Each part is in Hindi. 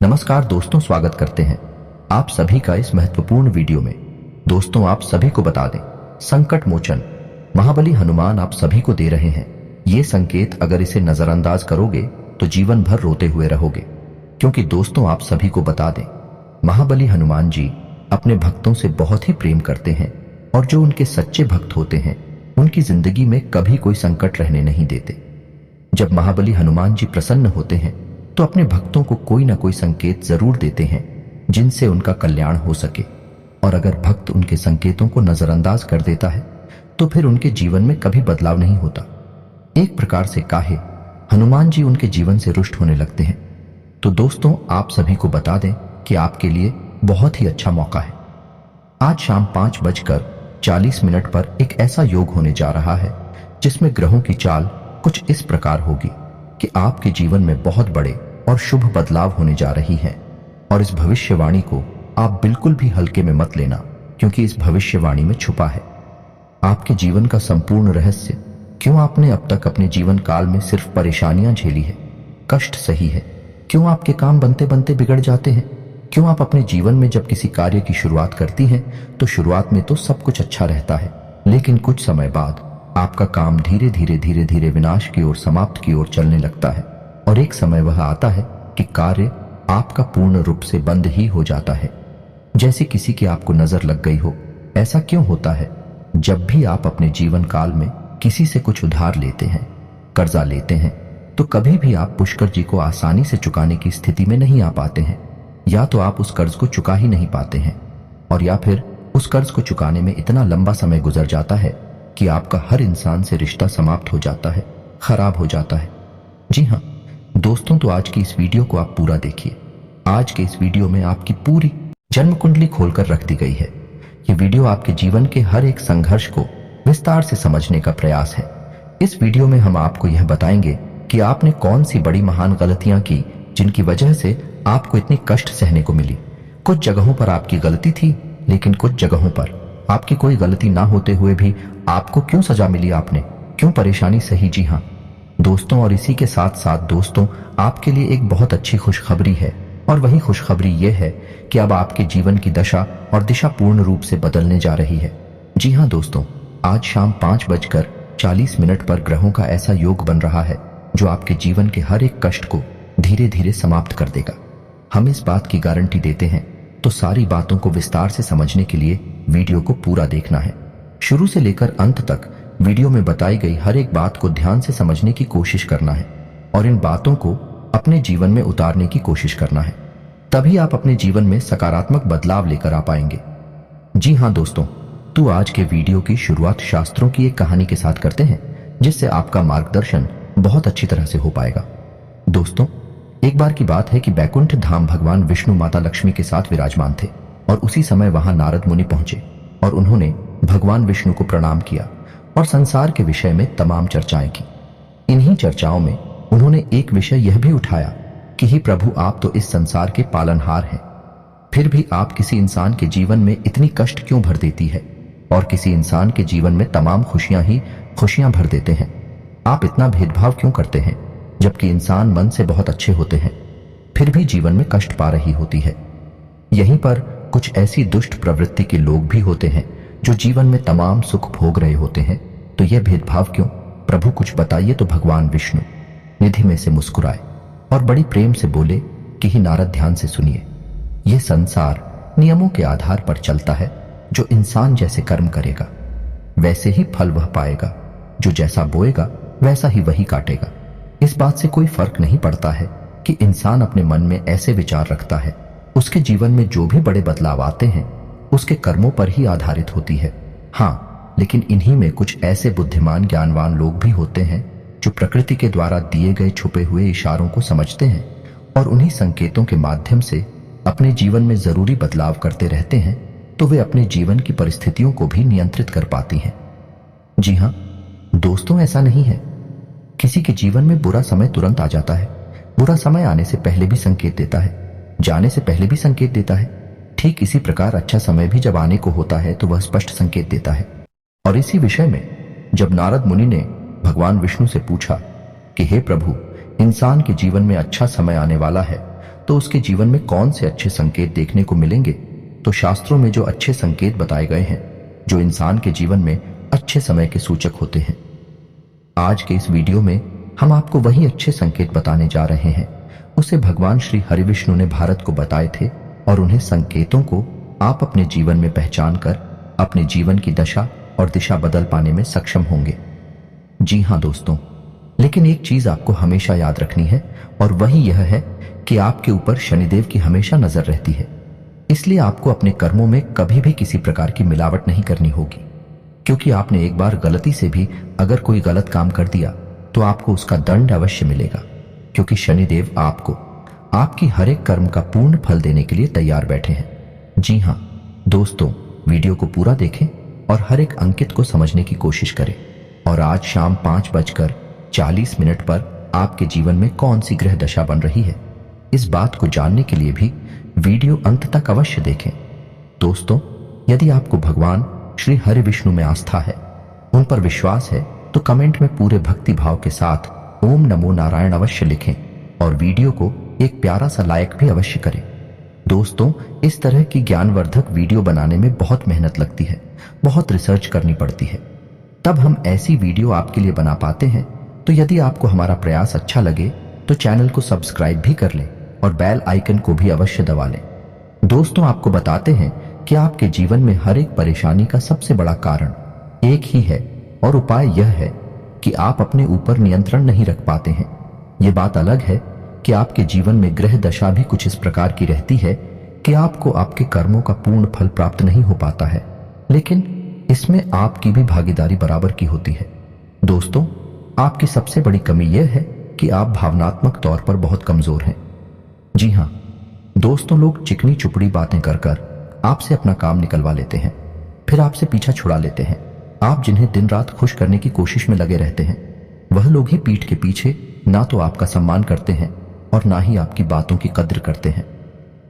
नमस्कार दोस्तों, स्वागत करते हैं आप सभी का इस महत्वपूर्ण वीडियो में। दोस्तों, आप सभी को बता दें, संकट मोचन महाबली हनुमान आप सभी को दे रहे हैं ये संकेत। अगर इसे नजरअंदाज करोगे तो जीवन भर रोते हुए रहोगे। क्योंकि दोस्तों, आप सभी को बता दें, महाबली हनुमान जी अपने भक्तों से बहुत ही प्रेम करते हैं और जो उनके सच्चे भक्त होते हैं उनकी जिंदगी में कभी कोई संकट रहने नहीं देते। जब महाबली हनुमान जी प्रसन्न होते हैं तो अपने भक्तों को कोई ना कोई संकेत जरूर देते हैं जिनसे उनका कल्याण हो सके। और अगर भक्त उनके संकेतों को नजरअंदाज कर देता है तो फिर उनके जीवन में कभी बदलाव नहीं होता। एक प्रकार से काहे हनुमान जी उनके जीवन से रुष्ट होने लगते हैं। तो दोस्तों, आप सभी को बता दें कि आपके लिए बहुत ही अच्छा मौका है। आज शाम 5:40 पर एक ऐसा योग होने जा रहा है जिसमें ग्रहों की चाल कुछ इस प्रकार होगी कि आपके जीवन में बहुत बड़े और शुभ बदलाव होने जा रही हैं। और इस भविष्यवाणी को आप बिल्कुल भी हल्के में मत लेना, क्योंकि इस भविष्यवाणी में छुपा है आपके जीवन का संपूर्ण रहस्य। क्यों आपने अब तक अपने जीवन काल में सिर्फ परेशानियां झेली है, कष्ट सही है? क्यों आपके काम बनते बनते बिगड़ जाते हैं? क्यों आप अपने जीवन में जब किसी कार्य की शुरुआत करती हैं तो शुरुआत में तो सब कुछ अच्छा रहता है, लेकिन कुछ समय बाद आपका काम धीरे धीरे विनाश की ओर, समाप्त की ओर चलने लगता है। और एक समय वह आता है कि कार्य आपका पूर्ण रूप से बंद ही हो जाता है, जैसे किसी की आपको नजर लग गई हो। ऐसा क्यों होता है? जब भी आप अपने जीवन काल में किसी से कुछ उधार लेते हैं, कर्जा लेते हैं, तो कभी भी आप पुष्कर जी को आसानी से चुकाने की स्थिति में नहीं आ पाते हैं। या तो आप उस कर्ज को चुका ही नहीं पाते हैं, और या फिर उस कर्ज को चुकाने में इतना लंबा समय गुजर जाता है कि आपका हर इंसान से रिश्ता समाप्त हो जाता है, खराब हो जाता है। जी हाँ दोस्तों, तो आज की इस वीडियो को आप पूरा देखिए। आज के इस वीडियो में आपकी पूरी जन्म कुंडली खोलकर रख दी गई है। ये वीडियो आपके जीवन के हर एक संघर्ष को विस्तार से समझने का प्रयास है। इस वीडियो में हम आपको यह बताएंगे कि आपने कौन सी बड़ी महान गलतियां की जिनकी वजह से आपको इतनी कष्ट सहने को मिली। कुछ जगहों पर आपकी गलती थी, लेकिन कुछ जगहों पर आपकी कोई गलती ना होते हुए भी आपको क्यों सजा मिली, आपने क्यों परेशानी सही। जी हाँ दोस्तों, और इसी के साथ साथ दोस्तों, आपके लिए एक बहुत अच्छी खुशखबरी है। और वही खुशखबरी ये है कि अब आपके जीवन की दशा और दिशा पूर्ण रूप से बदलने जा रही है। जी हाँ दोस्तों, आज शाम 5:40 पर ग्रहों का ऐसा योग बन रहा है जो आपके जीवन के हर एक कष्ट को धीरे धीरे समाप्त कर देगा। हम इस बात की गारंटी देते हैं, तो सारी बातों को विस्तार से समझने के लिए वीडियो को पूरा देखना है। शुरू से लेकर अंत तक वीडियो में बताई गई हर एक बात को ध्यान से समझने की कोशिश करना है और इन बातों को अपने जीवन में उतारने की कोशिश करना है। तभी आप अपने जीवन में सकारात्मक बदलाव लेकर आ पाएंगे। जी हाँ दोस्तों, तो आज के वीडियो की शुरुआत शास्त्रों की एक कहानी के साथ करते हैं, जिससे आपका मार्गदर्शन बहुत अच्छी तरह से हो पाएगा। दोस्तों, एक बार की बात है कि बैकुंठ धाम भगवान विष्णु माता लक्ष्मी के साथ विराजमान थे और उसी समय वहां नारद मुनि पहुंचे और उन्होंने भगवान विष्णु को प्रणाम किया और संसार के विषय में तमाम चर्चाएं की। इन्हीं चर्चाओं में उन्होंने एक विषय यह भी उठाया कि हे प्रभु, आप तो इस संसार के पालनहार हैं, फिर भी आप किसी इंसान के जीवन में इतनी कष्ट क्यों भर देती है और किसी इंसान के जीवन में तमाम खुशियां ही खुशियां भर देते हैं। आप इतना भेदभाव क्यों करते हैं, जबकि इंसान मन से बहुत अच्छे होते हैं फिर भी जीवन में कष्ट पा रही होती है। यहीं पर कुछ ऐसी दुष्ट प्रवृत्ति के लोग भी होते हैं जो जीवन में तमाम सुख भोग रहे होते हैं। तो यह भेदभाव क्यों, प्रभु कुछ बताइए। तो भगवान विष्णु निधि में से मुस्कुराए और बड़ी प्रेम से बोले कि हे नारद, ध्यान से सुनिए। यह संसार नियमों के आधार पर चलता है। जो इंसान जैसे कर्म करेगा वैसे ही फल वह पाएगा, जो जैसा बोएगा वैसा ही वही काटेगा। इस बात से कोई फर्क नहीं पड़ता है कि इंसान अपने मन में ऐसे विचार रखता है, उसके जीवन में जो भी बड़े बदलाव आते हैं उसके कर्मों पर ही आधारित होती है। हाँ, लेकिन इन्हीं में कुछ ऐसे बुद्धिमान ज्ञानवान लोग भी होते हैं जो प्रकृति के द्वारा दिए गए छुपे हुए इशारों को समझते हैं और उन्हीं संकेतों के माध्यम से अपने जीवन में जरूरी बदलाव करते रहते हैं, तो वे अपने जीवन की परिस्थितियों को भी नियंत्रित कर पाती हैं। जी हाँ दोस्तों, ऐसा नहीं है किसी के जीवन में बुरा समय तुरंत आ जाता है। बुरा समय आने से पहले भी संकेत देता है, जाने से पहले भी संकेत देता है। ठीक इसी प्रकार अच्छा समय भी जब आने को होता है तो वह स्पष्ट संकेत देता है। और इसी विषय में जब नारद मुनि ने भगवान विष्णु से पूछा कि हे प्रभु, इंसान के जीवन में अच्छा समय आने वाला है, तो उसके जीवन में कौन से अच्छे संकेत देखने को मिलेंगे? तो शास्त्रों में जो अच्छे संकेत बताए गए हैं, जो इंसान के जीवन में अच्छे समय के सूचक होते हैं, आज के इस वीडियो में हम आपको वही अच्छे संकेत बताने जा रहे हैं। उसे भगवान श्री हरिविष्णु ने भारत को बताए थे और उन्हें संकेतों को आप अपने जीवन में पहचान कर अपने जीवन की दशा और दिशा बदल पाने में सक्षम होंगे। जी हाँ दोस्तों, लेकिन एक चीज आपको हमेशा याद रखनी है और वही यह है कि आपके ऊपर शनिदेव की हमेशा नजर रहती है। इसलिए आपको अपने कर्मों में कभी भी किसी प्रकार की मिलावट नहीं करनी होगी, क्योंकि आपने एक बार गलती से भी अगर कोई गलत काम कर दिया तो आपको उसका दंड अवश्य मिलेगा, क्योंकि शनिदेव आपको आपकी हर एक कर्म का पूर्ण फल देने के लिए तैयार बैठे हैं। जी हाँ दोस्तों, वीडियो को पूरा देखें और हर एक अंकित को समझने की कोशिश करें। और आज शाम 5:40 पर आपके जीवन में कौन सी ग्रह दशा बन रही है, इस बात को जानने के लिए भी वीडियो अंत तक अवश्य देखें। दोस्तों, यदि आपको भगवान श्री हरि विष्णु में आस्था है, उन पर विश्वास है, तो कमेंट में पूरे भक्ति भाव के साथ ओम नमो नारायण अवश्य लिखें और वीडियो को एक प्यारा सा लाइक भी अवश्य करें। दोस्तों, इस तरह की ज्ञानवर्धक वीडियो बनाने में बहुत मेहनत लगती है, बहुत रिसर्च करनी पड़ती है, तब हम ऐसी वीडियो आपके लिए बना पाते हैं। तो यदि आपको हमारा प्रयास अच्छा लगे तो चैनल को सब्सक्राइब भी कर लें और बेल आइकन को भी अवश्य दबा लें। दोस्तों, आपको बताते हैं कि आपके जीवन में हर एक परेशानी का सबसे बड़ा कारण एक ही है और उपाय यह है कि आप अपने ऊपर नियंत्रण नहीं रख पाते हैं। ये बात अलग है कि आपके जीवन में ग्रह दशा भी कुछ इस प्रकार की रहती है कि आपको आपके कर्मों का पूर्ण फल प्राप्त नहीं हो पाता है, लेकिन इसमें आपकी भी भागीदारी बराबर की होती है। दोस्तों, आपकी सबसे बड़ी कमी यह है कि आप भावनात्मक तौर पर बहुत कमजोर हैं। जी हाँ दोस्तों, लोग चिकनी चुपड़ी बातें कर कर आपसे अपना काम निकलवा लेते हैं, फिर आपसे पीछा छुड़ा लेते हैं। आप जिन्हें दिन रात खुश करने की कोशिश में लगे रहते हैं, वह लोग ही पीठ के पीछे ना तो आपका सम्मान करते हैं और ना ही आपकी बातों की कद्र करते हैं।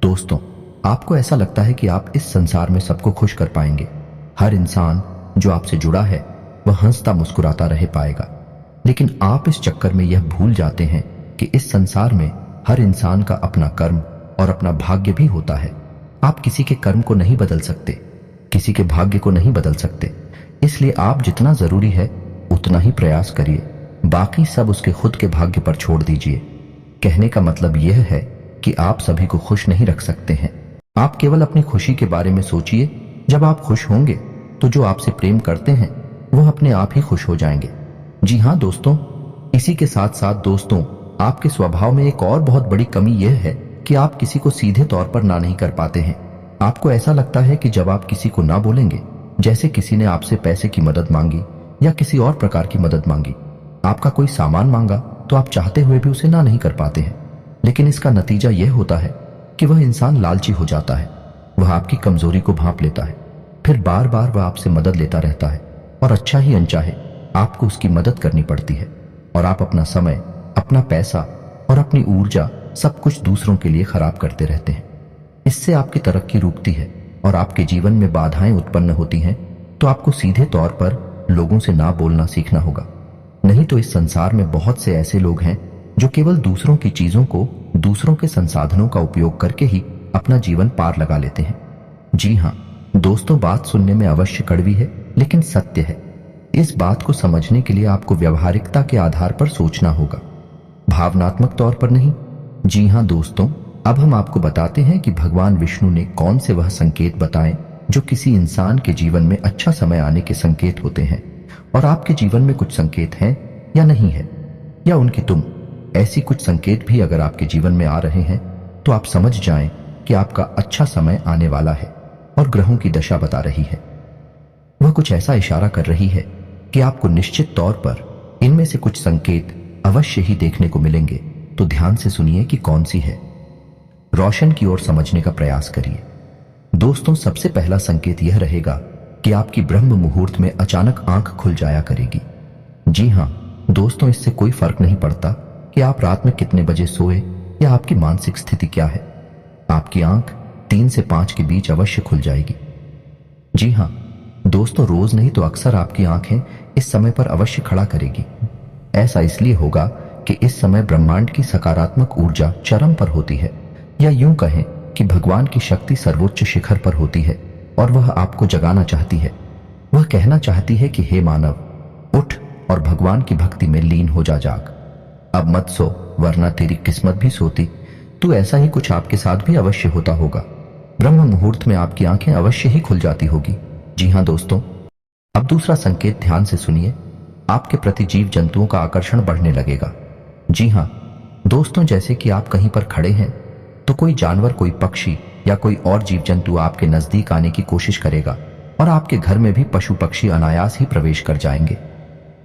दोस्तों, आपको ऐसा लगता है कि आप इस संसार में सबको खुश कर पाएंगे, हर इंसान जो आपसे जुड़ा है वह हंसता मुस्कुराता रह पाएगा, लेकिन आप इस चक्कर में यह भूल जाते हैं कि इस संसार में हर इंसान का अपना कर्म और अपना भाग्य भी होता है। आप किसी के कर्म को नहीं बदल सकते, किसी के भाग्य को नहीं बदल सकते, इसलिए आप जितना जरूरी है उतना ही प्रयास करिए, बाकी सब उसके खुद के भाग्य पर छोड़ दीजिए। कहने का मतलब यह है कि आप सभी को खुश नहीं रख सकते हैं। आप केवल अपनी खुशी के बारे में सोचिए। जब आप खुश होंगे तो जो आपसे प्रेम करते हैं वह अपने आप ही खुश हो जाएंगे। जी हाँ दोस्तों, इसी के साथ साथ दोस्तों, आपके स्वभाव में एक और बहुत बड़ी कमी यह है कि आप किसी को सीधे तौर पर ना नहीं कर पाते हैं। आपको ऐसा लगता है कि जब आप किसी को ना बोलेंगे, जैसे किसी ने आपसे पैसे की मदद मांगी या किसी और प्रकार की मदद मांगी, आपका कोई सामान मांगा, तो आप चाहते हुए भी उसे ना नहीं कर पाते हैं। लेकिन इसका नतीजा यह होता है कि वह इंसान लालची हो जाता है, वह आपकी कमजोरी को भांप लेता है, फिर बार बार वह आपसे मदद लेता रहता है और अच्छा ही अनचाहे आपको उसकी मदद करनी पड़ती है और आप अपना समय, अपना पैसा और अपनी ऊर्जा सब कुछ दूसरों के लिए खराब करते रहते हैं। इससे आपकी तरक्की रुकती है और आपके जीवन में बाधाएं उत्पन्न होती हैं। तो आपको सीधे तौर पर लोगों से ना बोलना सीखना होगा, नहीं तो इस संसार में बहुत से ऐसे लोग हैं जो केवल दूसरों की चीजों को, दूसरों के संसाधनों का उपयोग करके ही अपना जीवन पार लगा लेते हैं। जी हाँ दोस्तों, बात सुनने में अवश्य कड़वी है, लेकिन सत्य है। इस बात को समझने के लिए आपको व्यवहारिकता के आधार पर सोचना होगा, भावनात्मक तौर पर नहीं। जी हाँ दोस्तों, अब हम आपको बताते हैं कि भगवान विष्णु ने कौन से वह संकेत बताए जो किसी इंसान के जीवन में अच्छा समय आने के संकेत होते हैं। और आपके जीवन में कुछ संकेत हैं या नहीं है, या उनकी तुम ऐसी कुछ संकेत भी अगर आपके जीवन में आ रहे हैं, तो आप समझ जाएं कि आपका अच्छा समय आने वाला है और ग्रहों की दशा बता रही है। वह कुछ ऐसा इशारा कर रही है कि आपको निश्चित तौर पर इनमें से कुछ संकेत अवश्य ही देखने को मिलेंगे। तो ध्यान से सुनिए कि कौन सी है, रोशन की ओर समझने का प्रयास करिए। दोस्तों, सबसे पहला संकेत यह रहेगा कि आपकी ब्रह्म मुहूर्त में अचानक आंख खुल जाया करेगी। जी हाँ दोस्तों, इससे कोई फर्क नहीं पड़ता कि आप रात में कितने बजे सोए या आपकी मानसिक स्थिति क्या है, आपकी आंख 3 से 5 के बीच अवश्य खुल जाएगी। जी हाँ दोस्तों, रोज नहीं तो अक्सर आपकी आंखें इस समय पर अवश्य खड़ा करेगी। ऐसा इसलिए होगा कि इस समय ब्रह्मांड की सकारात्मक ऊर्जा चरम पर होती है, या यूं कहें कि भगवान की शक्ति सर्वोच्च शिखर पर होती है और वह आपको जगाना चाहती है। वह कहना चाहती है कि हे मानव, उठ और भगवान की भक्ति में लीन हो जा। जाग, अब मत सो, वरना तेरी किस्मत भी सोती। तो ऐसा ही कुछ आपके साथ भी अवश्य होता होगा। ब्रह्म मुहूर्त में आपकी आंखें अवश्य ही खुल जाती होगी। जी हाँ दोस्तों, अब दूसरा संकेत ध्यान से सुनिए। आपके प्रति जीव जंतुओं का आकर्षण बढ़ने लगेगा। जी हाँ दोस्तों, जैसे कि आप कहीं पर खड़े हैं तो कोई जानवर, कोई पक्षी या कोई और जीव जंतु आपके नजदीक आने की कोशिश करेगा और आपके घर में भी पशु पक्षी अनायास ही प्रवेश कर जाएंगे।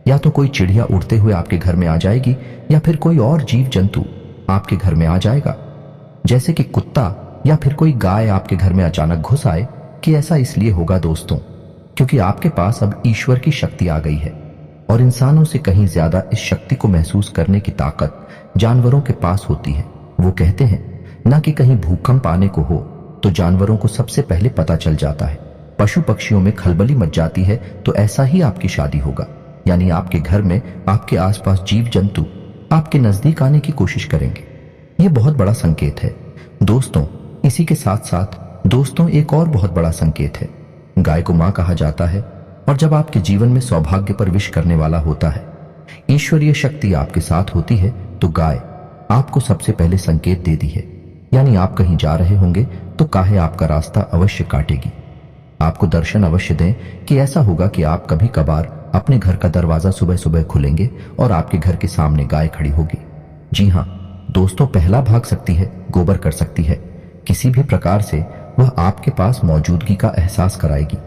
या तो कोई चिड़िया उड़ते हुए आपके घर में आ जाएगी या फिर कोई और जीव जंतु आपके घर में आ जाएगा, जैसे कि कुत्ता या फिर कोई गाय आपके घर में अचानक घुस आए। कि ऐसा इसलिए होगा दोस्तों, क्योंकि आपके पास अब ईश्वर की शक्ति आ गई है और इंसानों से कहीं ज्यादा इस शक्ति को महसूस करने की ताकत जानवरों के पास होती है। वो कहते हैं ना कि कहीं भूकंप आने को हो तो जानवरों को सबसे पहले पता चल जाता है। पशु पक्षियों में खलबली मच जाती है तो ऐसा ही आपकी शादी होगा, यानी आपके घर में आपके आसपास जीव जंतु आपके नजदीक आने की कोशिश करेंगे। ये बहुत बड़ा संकेत है दोस्तों। इसी के साथ साथ दोस्तों एक और बहुत बड़ा संकेत है। गाय को मां कहा जाता है और जब आपके जीवन में सौभाग्य पर विश करने वाला होता है, ईश्वरीय शक्ति आपके साथ होती है, तो गाय आपको सबसे पहले संकेत देती है। यानी आप कहीं जा रहे होंगे तो गाय आपका रास्ता अवश्य काटेगी, आपको दर्शन अवश्य दें। कि ऐसा होगा कि आप कभी कभार अपने घर का दरवाजा सुबह सुबह खुलेंगे और आपके घर के सामने गाय खड़ी होगी। जी हाँ दोस्तों, पहला भाग सकती है, गोबर कर सकती है, किसी भी प्रकार से वह आपके पास मौजूदगी का एहसास कराएगी।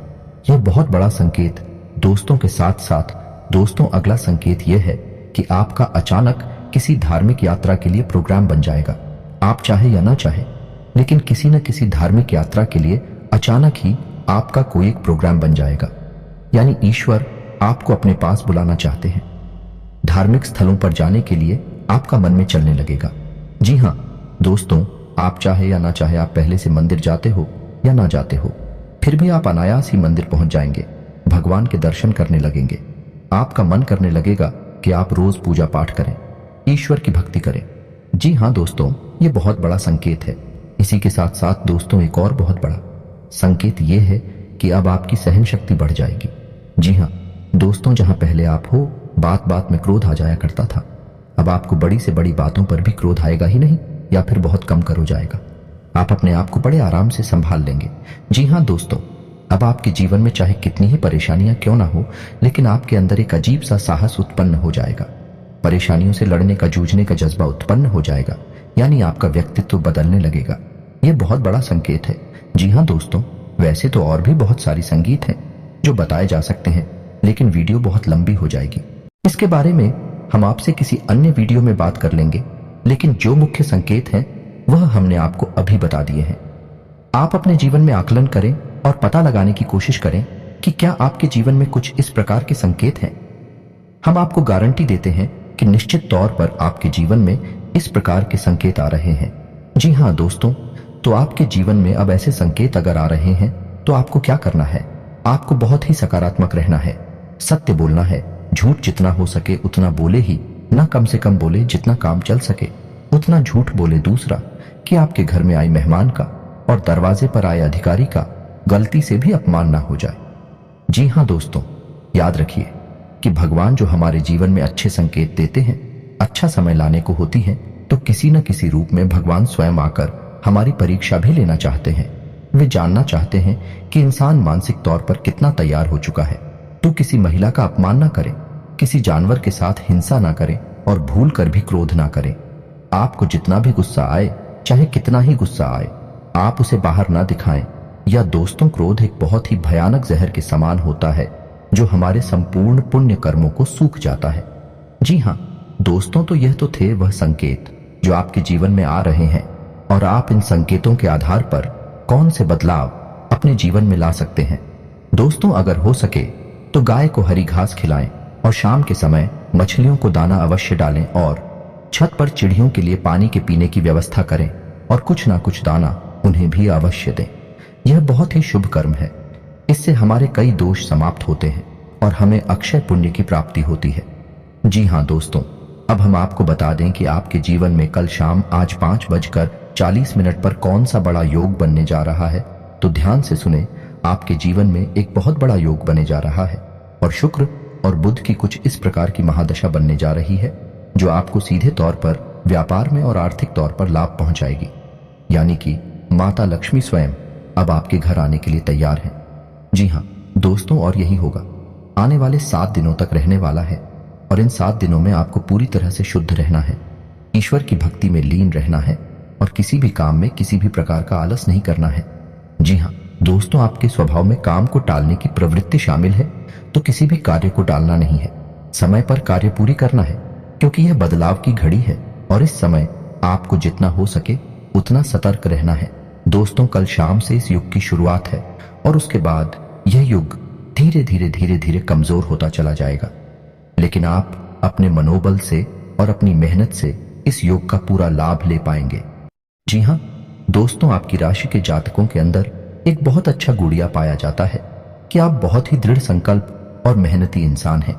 यह बहुत बड़ा संकेत दोस्तों के साथ साथ दोस्तों अगला संकेत यह है कि आपका अचानक किसी धार्मिक यात्रा के लिए प्रोग्राम बन जाएगा। आप चाहे या ना चाहे, लेकिन किसी न किसी धार्मिक यात्रा के लिए अचानक ही आपका कोई एक प्रोग्राम बन जाएगा। यानी ईश्वर आपको अपने पास बुलाना चाहते हैं। धार्मिक स्थलों पर जाने के लिए आपका मन में चलने लगेगा। जी हाँ दोस्तों, आप चाहे या ना चाहे, आप पहले से मंदिर जाते हो या ना जाते हो, फिर भी आप अनायास ही मंदिर पहुंच जाएंगे, भगवान के दर्शन करने लगेंगे। आपका मन करने लगेगा कि आप रोज पूजा पाठ करें, ईश्वर की भक्ति करें। जी हाँ दोस्तों, ये बहुत बड़ा संकेत है। इसी के साथ साथ दोस्तों एक और बहुत बड़ा संकेत ये है कि अब आपकी सहन शक्ति बढ़ जाएगी। जी हाँ दोस्तों, जहां पहले आप हो बात बात में क्रोध आ जाया करता था, अब आपको बड़ी से बड़ी बातों पर भी क्रोध आएगा ही नहीं, या फिर बहुत कम कर हो जाएगा। आप अपने आप को बड़े आराम से संभाल लेंगे। जी हाँ दोस्तों, अब आपके जीवन में चाहे कितनी ही परेशानियां क्यों ना हो, लेकिन आपके अंदर एक अजीब सा साहस उत्पन्न हो जाएगा। परेशानियों से लड़ने का, जूझने का जज्बा उत्पन्न हो जाएगा, यानी आपका व्यक्तित्व बदलने लगेगा। यह बहुत बड़ा संकेत है। जी हाँ दोस्तों, वैसे तो और भी बहुत सारी संगीत हैं जो बताए जा सकते हैं, लेकिन वीडियो बहुत लंबी हो जाएगी। इसके बारे में हम आपसे किसी अन्य वीडियो में बात कर लेंगे, लेकिन जो मुख्य संकेत हैं वह हमने आपको अभी बता दिए हैं। आप अपने जीवन में आकलन करें और पता लगाने की कोशिश करें कि क्या आपके जीवन में कुछ इस प्रकार के संकेत हैं। हम आपको गारंटी देते हैं कि निश्चित तौर पर आपके जीवन में इस प्रकार के संकेत आ रहे हैं। जी हाँ दोस्तों, तो आपके जीवन में अब ऐसे संकेत अगर आ रहे हैं तो आपको क्या करना है? आपको बहुत ही सकारात्मक रहना है, सत्य बोलना है, झूठ जितना हो सके उतना बोले ही, ना कम से कम बोले, जितना काम चल सके उतना झूठ बोले। दूसरा कि आपके घर में आए मेहमान का और दरवाजे पर आए अधिकारी का गलती से भी अपमान ना हो जाए। जी हाँ दोस्तों, याद रखिए कि भगवान जो हमारे जीवन में अच्छे संकेत देते हैं, अच्छा समय लाने को होती है, तो किसी न किसी रूप में भगवान स्वयं आकर हमारी परीक्षा भी लेना चाहते हैं। वे जानना चाहते हैं कि इंसान मानसिक तौर पर कितना तैयार हो चुका है। तो किसी महिला का अपमान ना करें, किसी जानवर के साथ हिंसा ना करें और भूल कर भी क्रोध ना करें। आपको जितना भी गुस्सा आए, चाहे कितना ही गुस्सा आए, आप उसे बाहर ना दिखाएं। या दोस्तों, क्रोध एक बहुत ही भयानक जहर के समान होता है जो हमारे संपूर्ण पुण्य कर्मों को सूख जाता है। जी हाँ दोस्तों, तो यह तो थे वह संकेत जो आपके जीवन में आ रहे हैं, और आप इन संकेतों के आधार पर कौन से बदलाव अपने जीवन में ला सकते हैं। दोस्तों, अगर हो सके तो गाय को हरी घास खिलाएं और शाम के समय मछलियों को दाना अवश्य डालें और छत पर चिड़ियों के लिए पानी के पीने की व्यवस्था करें और कुछ ना कुछ दाना उन्हें भी अवश्य दें। यह बहुत ही शुभ कर्म है। इससे हमारे कई दोष समाप्त होते हैं और हमें अक्षय पुण्य की प्राप्ति होती है। जी हाँ दोस्तों, अब हम आपको बता दें कि आपके जीवन में कल शाम आज 5:46 40 मिनट पर कौन सा बड़ा योग बनने जा रहा है, तो ध्यान से सुने। आपके जीवन में एक बहुत बड़ा योग बने जा रहा है और शुक्र और बुध की कुछ इस प्रकार की महादशा बनने जा रही है जो आपको सीधे तौर पर व्यापार में और आर्थिक तौर पर लाभ पहुंचाएगी। यानी कि माता लक्ष्मी स्वयं अब आपके घर आने के लिए तैयार हैं। जी हाँ दोस्तों, और यही होगा। आने वाले 7 दिनों तक रहने वाला है और इन 7 दिनों में आपको पूरी तरह से शुद्ध रहना है, ईश्वर की भक्ति में लीन रहना है और किसी भी काम में किसी भी प्रकार का आलस नहीं करना है। जी हाँ दोस्तों, आपके स्वभाव में काम को टालने की प्रवृत्ति शामिल है, तो किसी भी कार्य को टालना नहीं है, समय पर कार्य पूरी करना है, क्योंकि यह बदलाव की घड़ी है और इस समय आपको जितना हो सके उतना सतर्क रहना है। दोस्तों, कल शाम से इस युग की शुरुआत है और उसके बाद यह युग धीरे धीरे कमजोर होता चला जाएगा, लेकिन आप अपने मनोबल से और अपनी मेहनत से इस योग का पूरा लाभ ले पाएंगे। जी हाँ दोस्तों, आपकी राशि के जातकों के अंदर एक बहुत अच्छा गुड़िया पाया जाता है कि आप बहुत ही दृढ़ संकल्प और मेहनती इंसान हैं।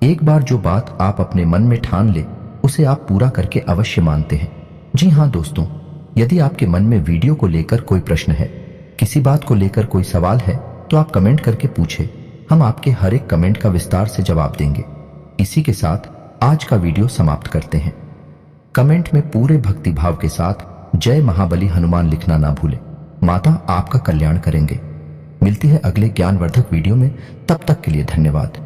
एक बार जो बात आप अपने मन में ठान ले उसे आप पूरा करके अवश्य मानते हैं। जी हाँ दोस्तों, यदि आपके मन में वीडियो को लेकर कोई प्रश्न है, किसी बात को लेकर कोई सवाल है, तो आप कमेंट करके पूछे, हम आपके हर एक कमेंट का विस्तार से जवाब देंगे। इसी के साथ आज का वीडियो समाप्त करते हैं। कमेंट में पूरे भक्ति भाव के साथ जय महाबली हनुमान लिखना ना भूलें। माता आपका कल्याण करेंगे। मिलती है अगले ज्ञानवर्धक वीडियो में, तब तक के लिए धन्यवाद।